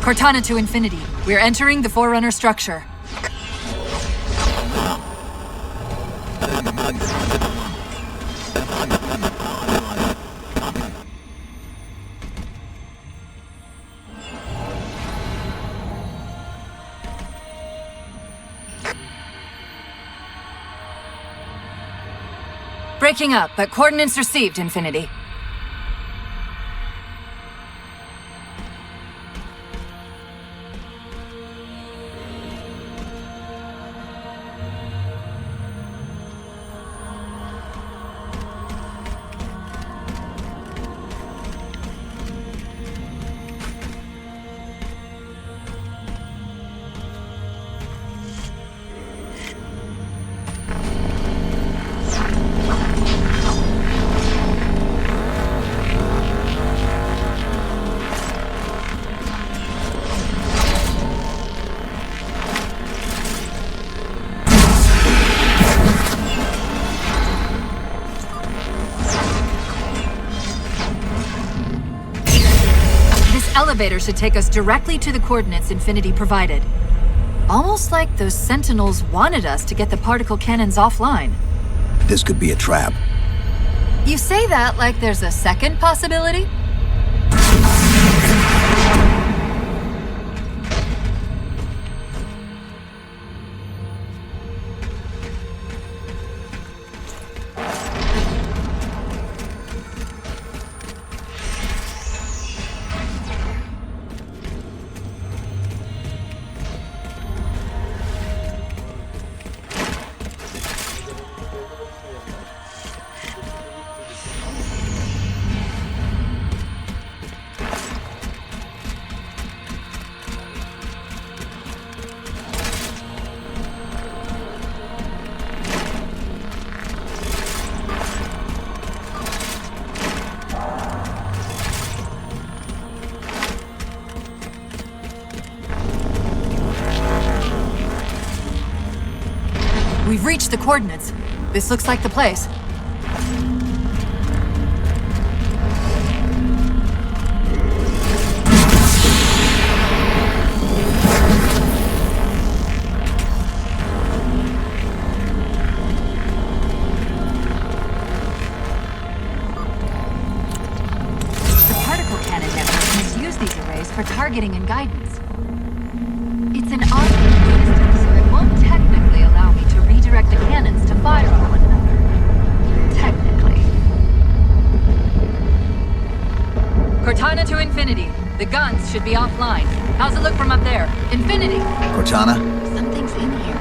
Cortana to Infinity. We're entering the Forerunner structure. Breaking up, but coordinates received, Infinity. Elevator should take us directly to the coordinates Infinity provided. Almost like those Sentinels wanted us to get the particle cannons offline. This could be a trap. You say that like there's a second possibility? We've reached the coordinates. This looks like the place. The particle cannon network misuse these arrays for targeting and guidance. It's an odd system, so it won't technically allow me to redirect the cannons to fire on one another. Technically. Cortana to Infinity. The guns should be offline. How's it look from up there? Infinity! Cortana? Something's in here.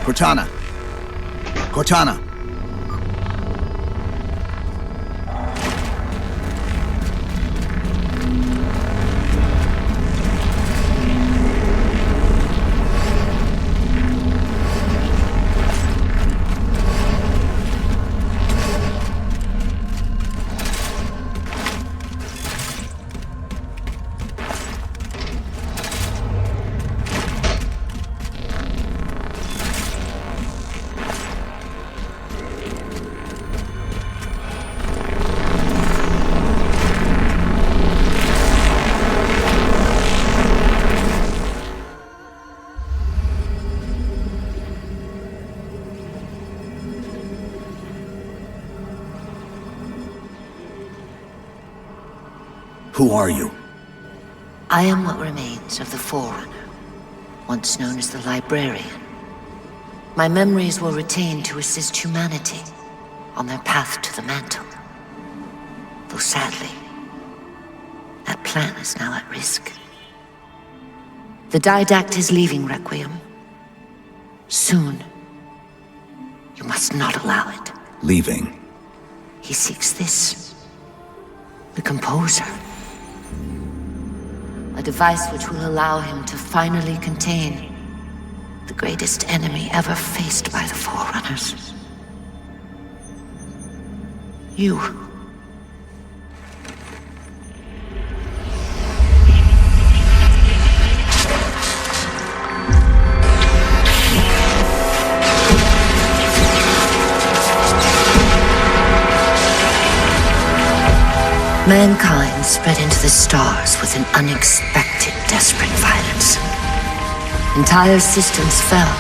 Cortana! Cortana! Who are you? I am what remains of the Forerunner, once known as the Librarian. My memories were retained to assist humanity on their path to the mantle. Though sadly, that plan is now at risk. The Didact is leaving Requiem. Soon. You must not allow it. Leaving? He seeks this. The Composer. A device which will allow him to finally contain the greatest enemy ever faced by the Forerunners. You. Mankind spread into the stars with an unexpected, desperate violence. Entire systems fell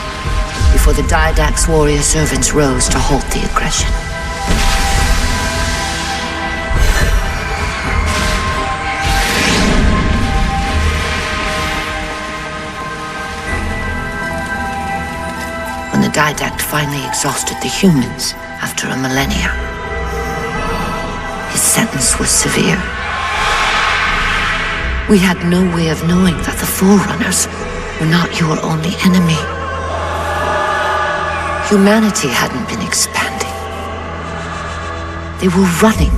before the Didact's warrior servants rose to halt the aggression. When the Didact finally exhausted the humans after a millennia, his sentence was severe. We had no way of knowing that the Forerunners were not your only enemy. Humanity hadn't been expanding. They were running.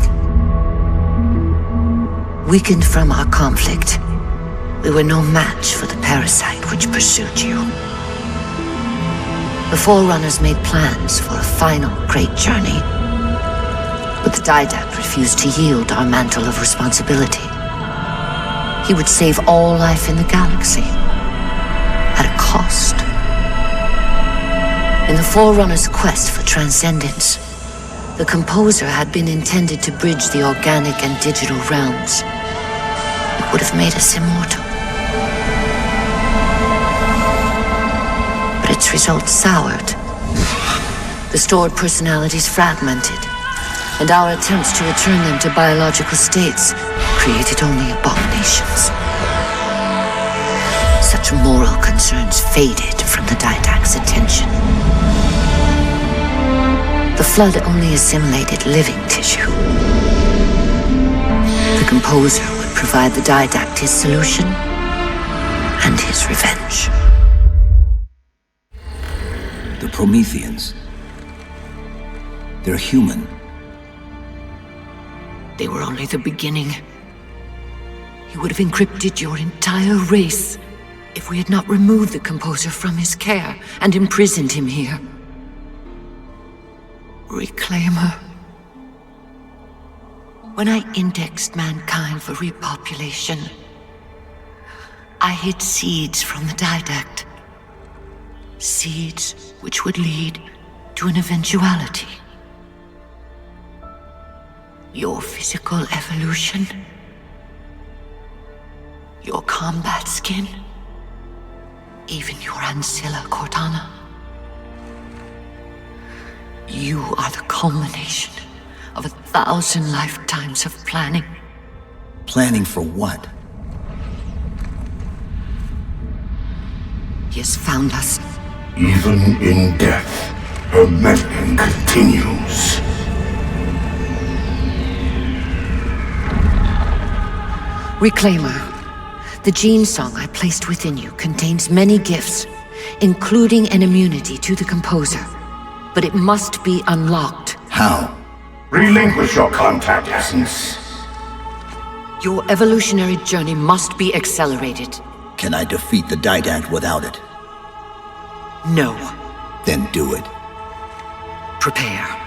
Weakened from our conflict, we were no match for the parasite which pursued you. The Forerunners made plans for a final great journey, but the Didact refused to yield our mantle of responsibility. He would save all life in the galaxy, at a cost. In the Forerunner's quest for transcendence, the Composer had been intended to bridge the organic and digital realms. It would have made us immortal. But its results soured. The stored personalities fragmented, and our attempts to return them to biological states created only abominations. Such moral concerns faded from the Didact's attention. The Flood only assimilated living tissue. The Composer would provide the Didact his solution and his revenge. The Prometheans. They're human. They were only the beginning. He would have encrypted your entire race if we had not removed the Composer from his care and imprisoned him here. Reclaimer. When I indexed mankind for repopulation, I hid seeds from the Didact. Seeds which would lead to an eventuality. Your physical evolution, your combat skin, even your ancilla Cortana. You are the culmination of 1,000 lifetimes of planning. Planning for what? He has found us. Even in death, her meddling continues. Reclaimer, the gene song I placed within you contains many gifts, including an immunity to the Composer. But it must be unlocked. How? Relinquish your contact essence. Your evolutionary journey must be accelerated. Can I defeat the Didact without it? No. Then do it. Prepare.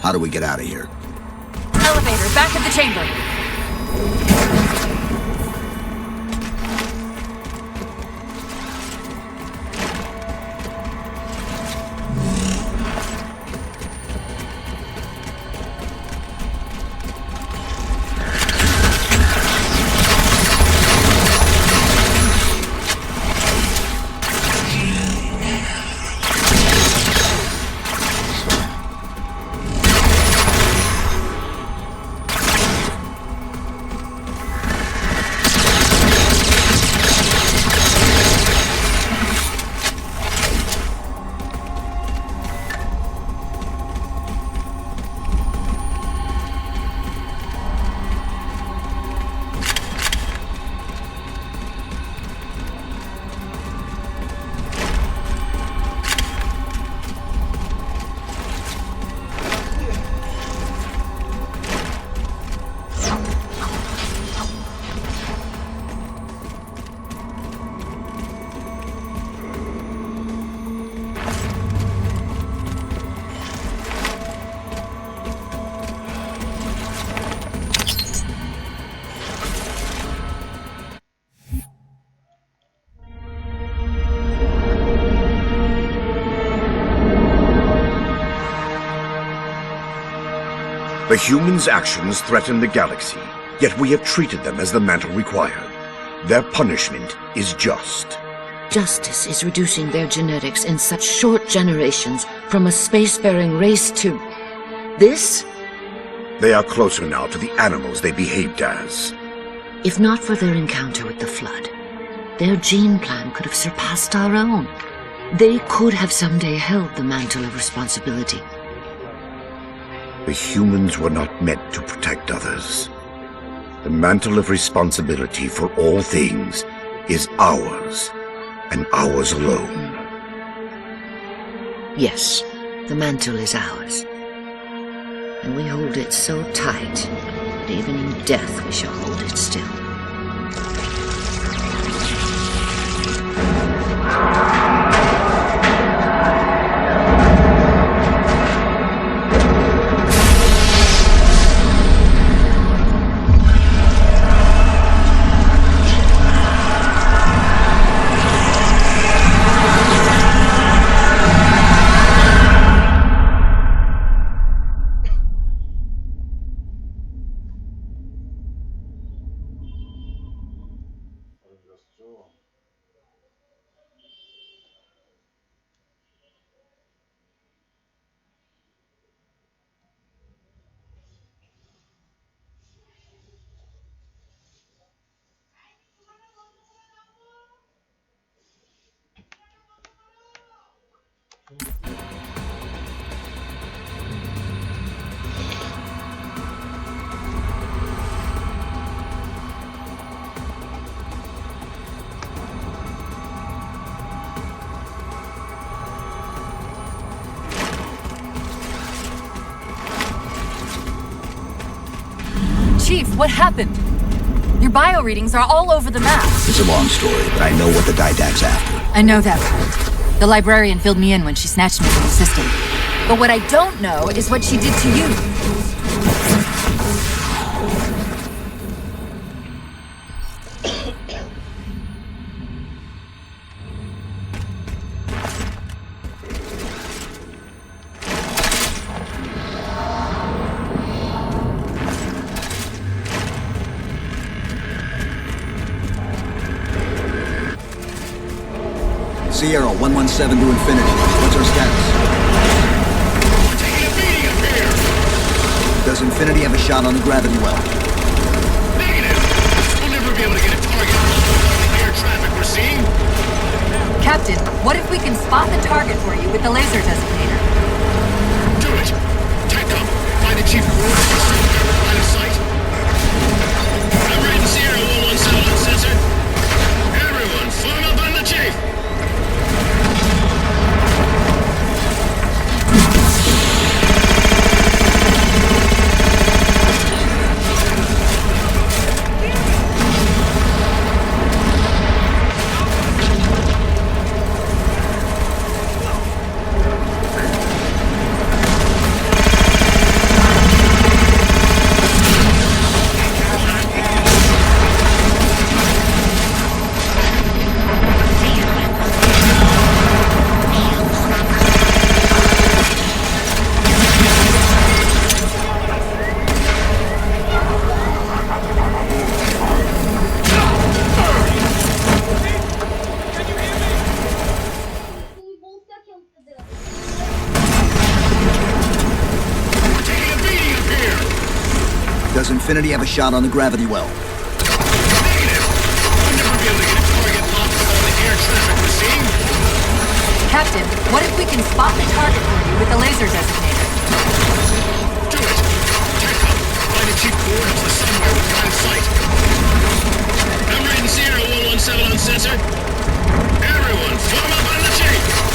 How do we get out of here? Elevator, back at the chamber. The humans' actions threaten the galaxy, yet we have treated them as the mantle required. Their punishment is just. Justice is reducing their genetics in such short generations from a spacefaring race to... this? They are closer now to the animals they behaved as. If not for their encounter with the Flood, their gene plan could have surpassed our own. They could have someday held the mantle of responsibility. The humans were not meant to protect others. The mantle of responsibility for all things is ours, and ours alone. Yes, the mantle is ours. And we hold it so tight that even in death we shall hold it still. Chief, what happened? Your bio readings are all over the map. It's a long story, but I know what the Didact's after. I know that part. The librarian filled me in when she snatched me from the system. But what I don't know is what she did to you. Sierra 117 to infinity. What's our status? Taking a beating up here! Does Infinity have a shot on the gravity well? Negative! We'll never be able to get a target on the air traffic we're seeing. Captain, what if we can spot the target for you with the laser designator? Do it! TechCom, find the chief coordinates. Line of sight. I'm reading Sierra 117 on sensor. Everyone, phone up on the chief! Does Infinity have a shot on the gravity well? Negative! I'll never be able to get a target locked with all the air traffic we're seeing. Captain, what if we can spot the target for you with the laser designator? Do it! TechCom, find the chief coordinates to somewhere with line of sight. I'm reading Sierra 117 on sensor. Everyone, form up on the chief!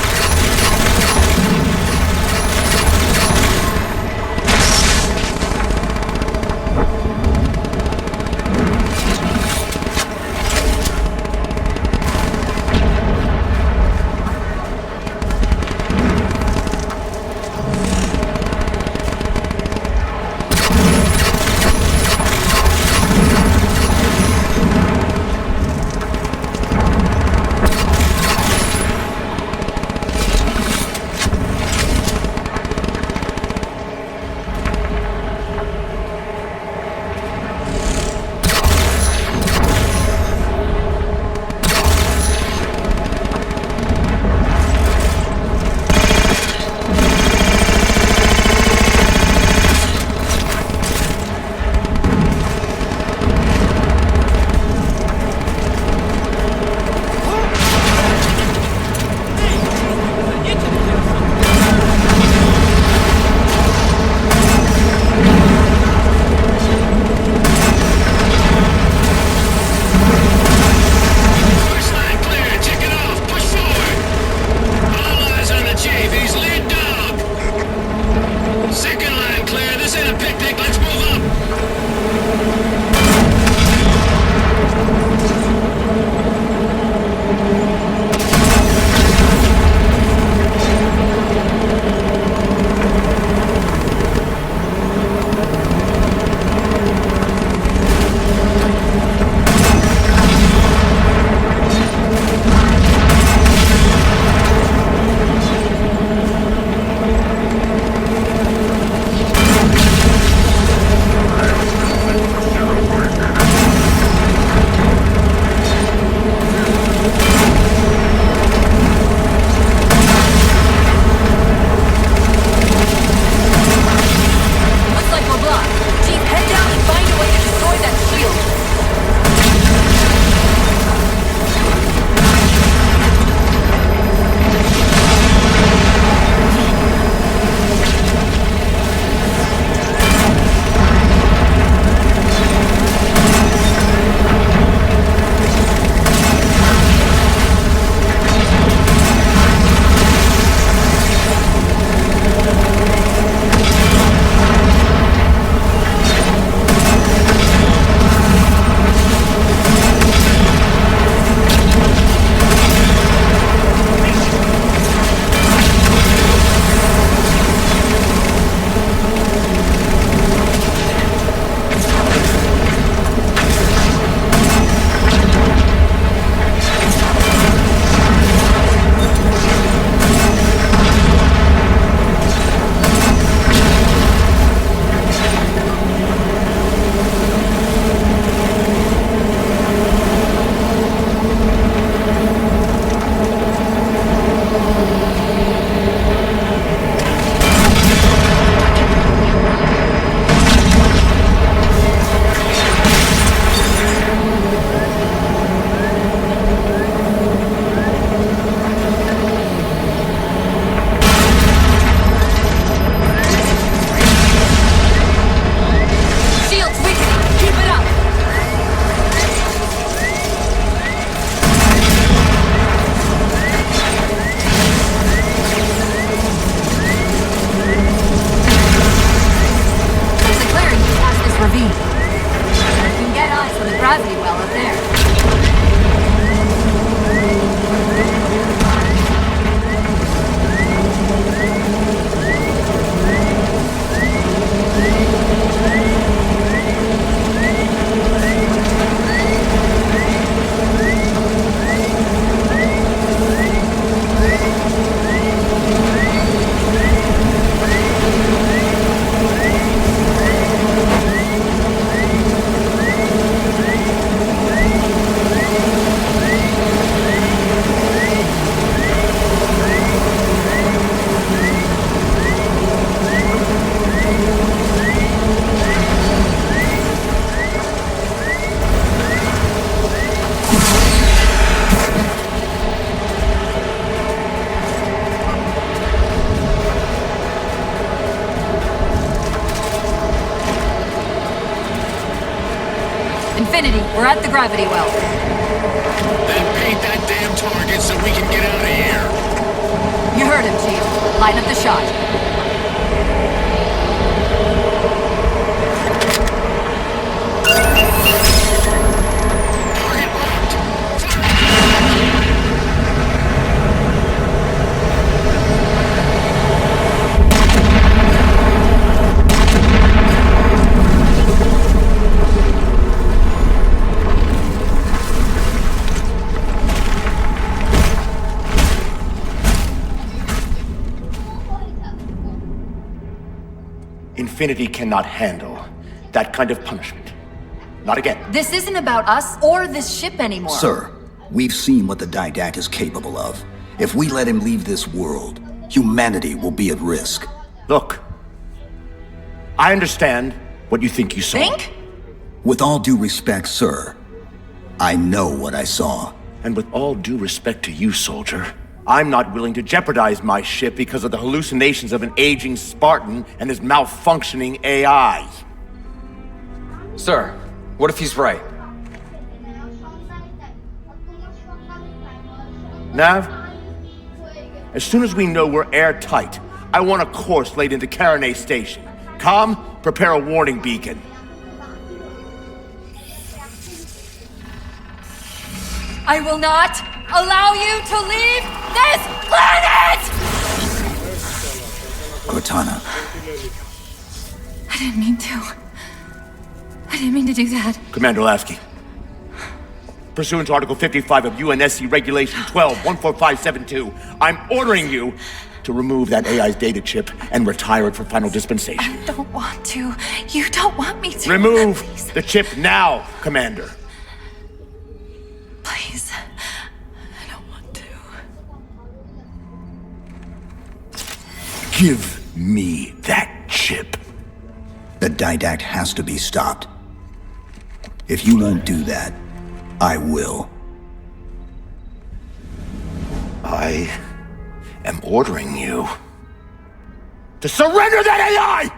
Infinity, we're at the gravity well. Then paint that damn target so we can get out of here. You heard him, Chief. Line up the shot. Target locked. Infinity cannot handle that kind of punishment. Not again. This isn't about us or this ship anymore. Sir, we've seen what the Didact is capable of. If we let him leave this world, humanity will be at risk. Look, I understand what you think you saw. Think? With all due respect, sir, I know what I saw. And with all due respect to you, soldier, I'm not willing to jeopardize my ship because of the hallucinations of an aging Spartan and his malfunctioning AI. Sir, what if he's right? Nav, as soon as we know we're airtight, I want a course laid into Caranay Station. Com, prepare a warning beacon. I will not allow you to leave this planet! Cortana, I didn't mean to. I didn't mean to do that. Commander Lasky. Pursuant to Article 55 of UNSC Regulation 12-14572, I'm ordering you to remove that AI's data chip and retire it for final dispensation. I don't want to. You don't want me to. Remove Please. the chip now, Commander. Please. I don't want to. Give me that chip. the Didact has to be stopped. If you won't do that, I will. I am ordering you to surrender that AI!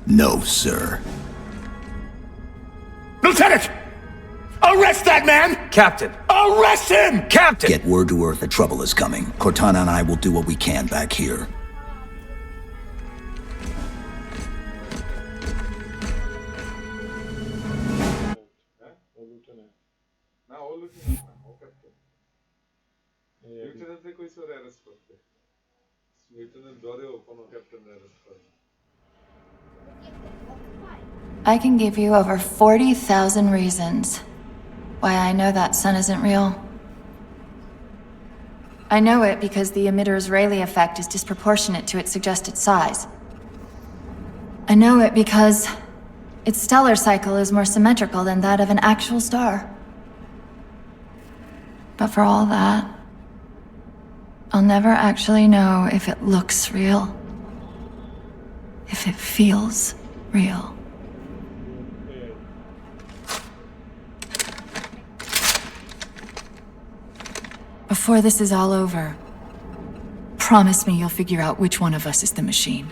No, sir. Lieutenant! Arrest that man! Captain! Arrest him! Captain! Get word to Earth that trouble is coming. Cortana and I will do what we can back here. লিeutenant কইছে ওরে arrest করতে লিeutenant ধরেও কোনো captain arrest করে I can give you over 40,000 reasons why I know that sun isn't real. I know it because the emitter's Rayleigh effect is disproportionate to its suggested size. I know it because its stellar cycle is more symmetrical than that of an actual star. But for all that, I'll never actually know if it looks real, if it feels real. Before this is all over, promise me you'll figure out which one of us is the machine.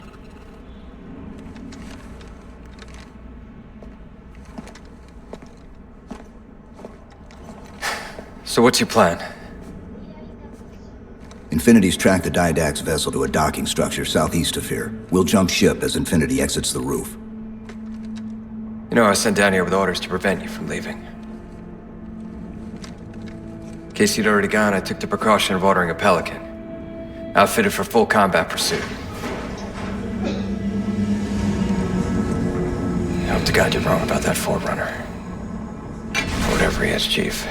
So what's your plan? Infinity's tracked the Didact's vessel to a docking structure southeast of here. We'll jump ship as Infinity exits the roof. You know, I was sent down here with orders to prevent you from leaving. In case you'd already gone, I took the precaution of ordering a Pelican, outfitted for full combat pursuit. I hope to God you're wrong about that Forerunner. Or whatever he is, Chief.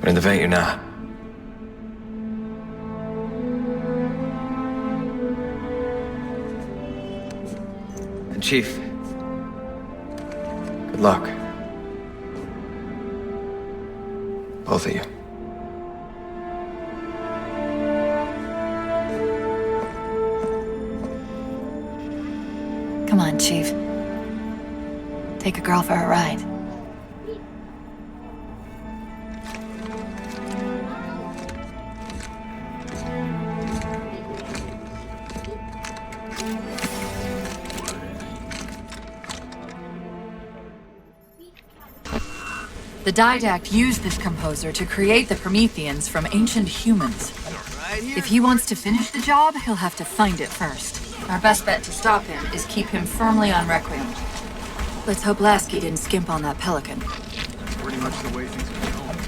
But in the event you're not. And Chief, good luck. Both of you. Come on, Chief. Take a girl for a ride. The Didact used this composer to create the Prometheans from ancient humans. If he wants to finish the job, he'll have to find it first. Our best bet to stop him is keep him firmly on Requiem. Let's hope Lasky didn't skimp on that Pelican. Pretty much the way things are going.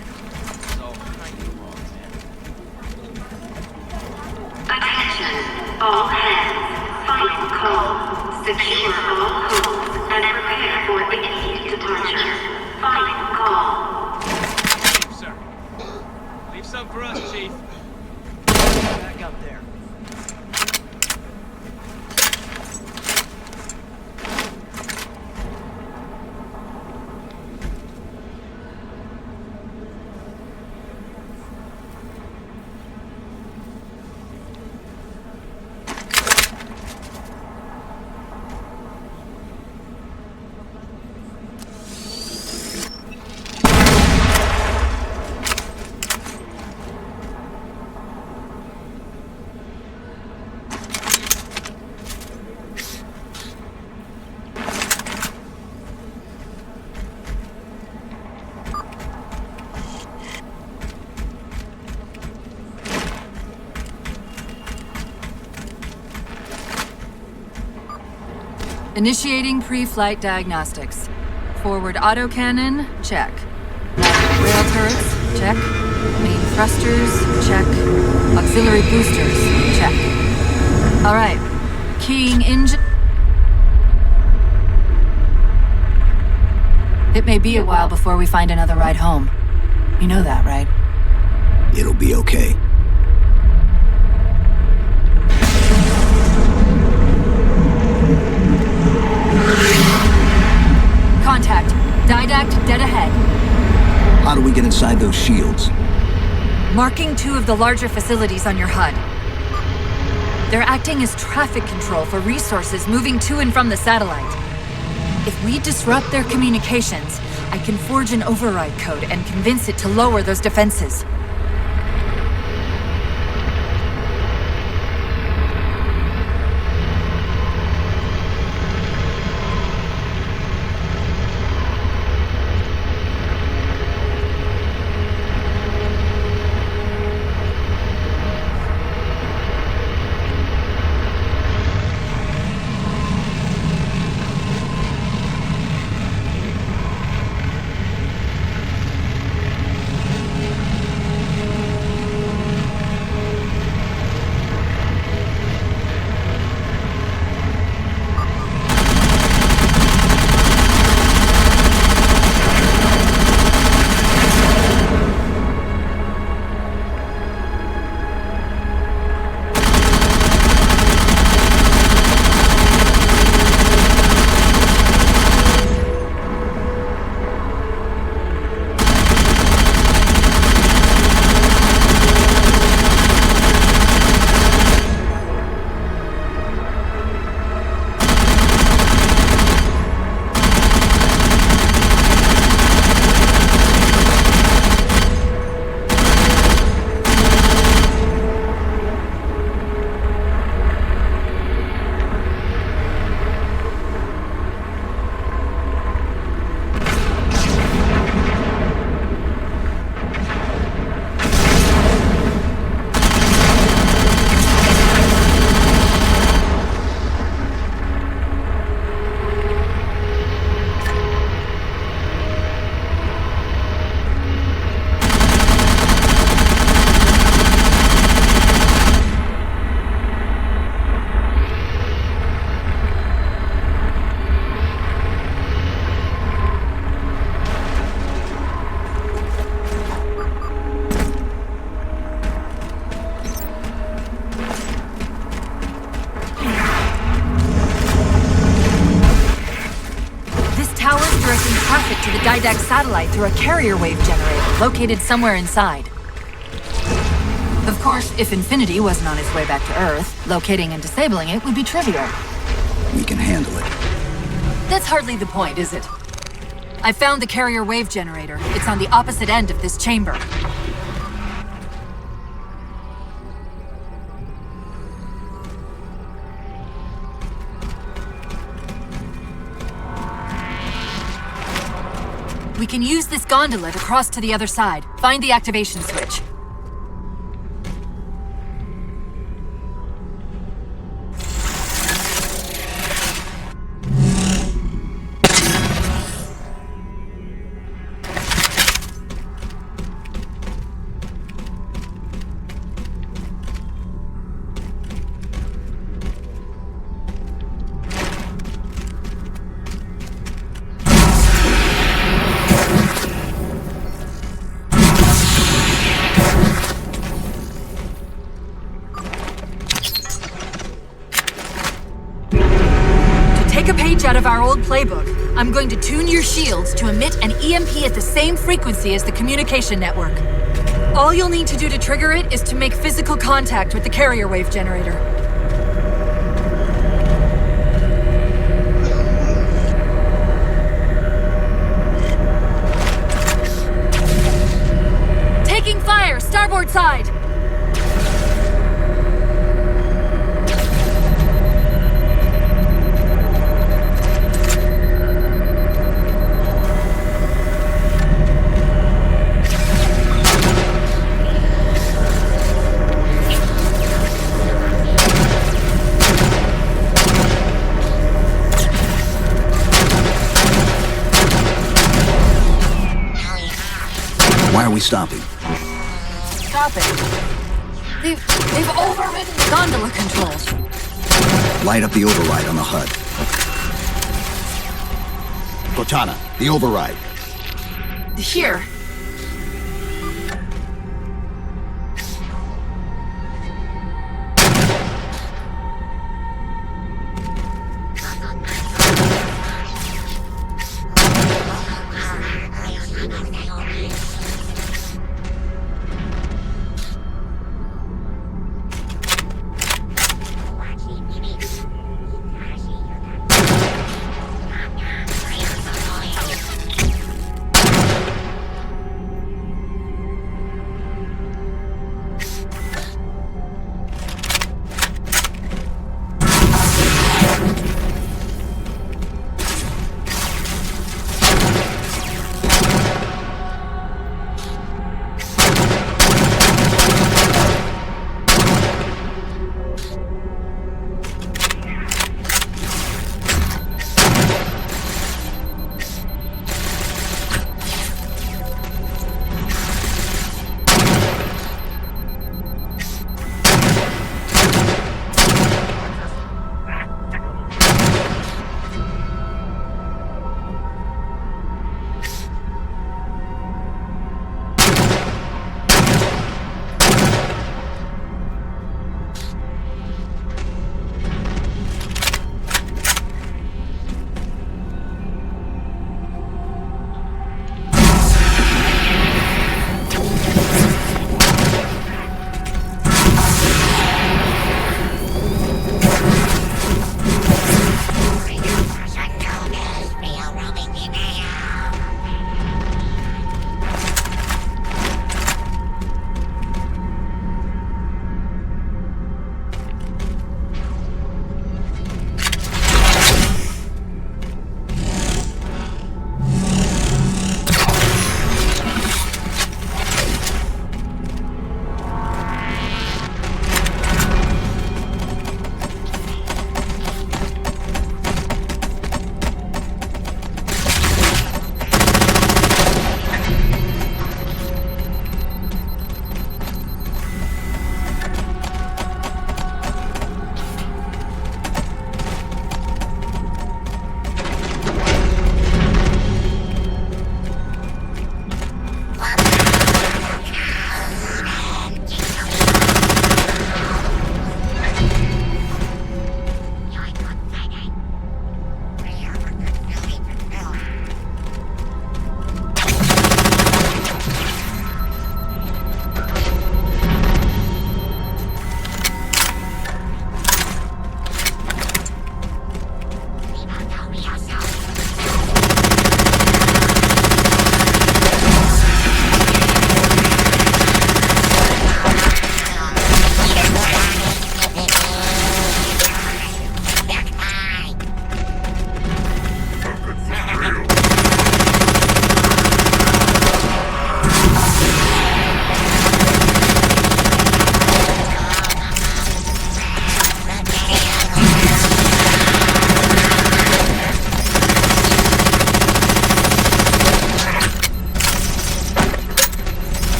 Attention, all hands. Final call. Secure all holds and prepare for immediate departure. Final call. Chief, sir. Leave some for us, Chief. Back up there. Initiating pre-flight diagnostics. Forward autocannon, check. Rail turrets, check. Main thrusters, check. Auxiliary boosters, check. All right. Keying engine. It may be a while before we find another ride home. You know that, right? It'll be okay. Contact. Didact dead ahead. How do we get inside those shields? Marking 2 of the larger facilities on your HUD. They're acting as traffic control for resources moving to and from the satellite. If we disrupt their communications, I can forge an override code and convince it to lower those defenses. To the Didact satellite through a carrier wave generator located somewhere inside. Of course, if Infinity wasn't on its way back to Earth, locating and disabling it would be trivial. We can handle it. That's hardly the point, is it? I found the carrier wave generator. It's on the opposite end of this chamber. We can use this gondola to cross to the other side. Find the activation switch. Out of our old playbook, I'm going to tune your shields to emit an EMP at the same frequency as the communication network. All you'll need to do to trigger it is to make physical contact with the carrier wave generator. Taking fire, starboard side! Why are we stopping? Stopping? They've overridden the gondola controls. Light up the override on the HUD. Cortana, the override. Here.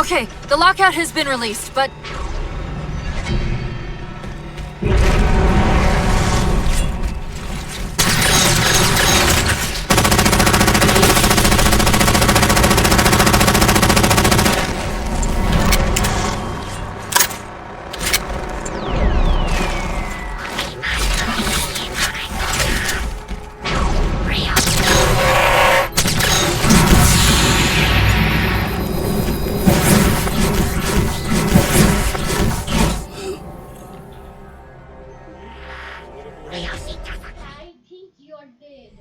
Okay, the lockout has been released, but I think you're dead.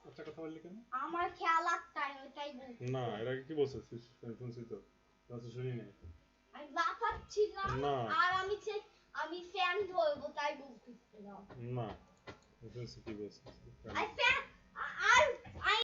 আচ্ছা কথা বললি কেন? আমার খেয়াল একটাই ওইটাই বলছি। না এর আগে কি বলছিস? আমি শুনছি তো শুনি নাই। আমি লাফাচ্ছিলাম আর আমি ফ্যান ধরবো তাই বলতেছিলাম। না শুনছি কি বলছিস? I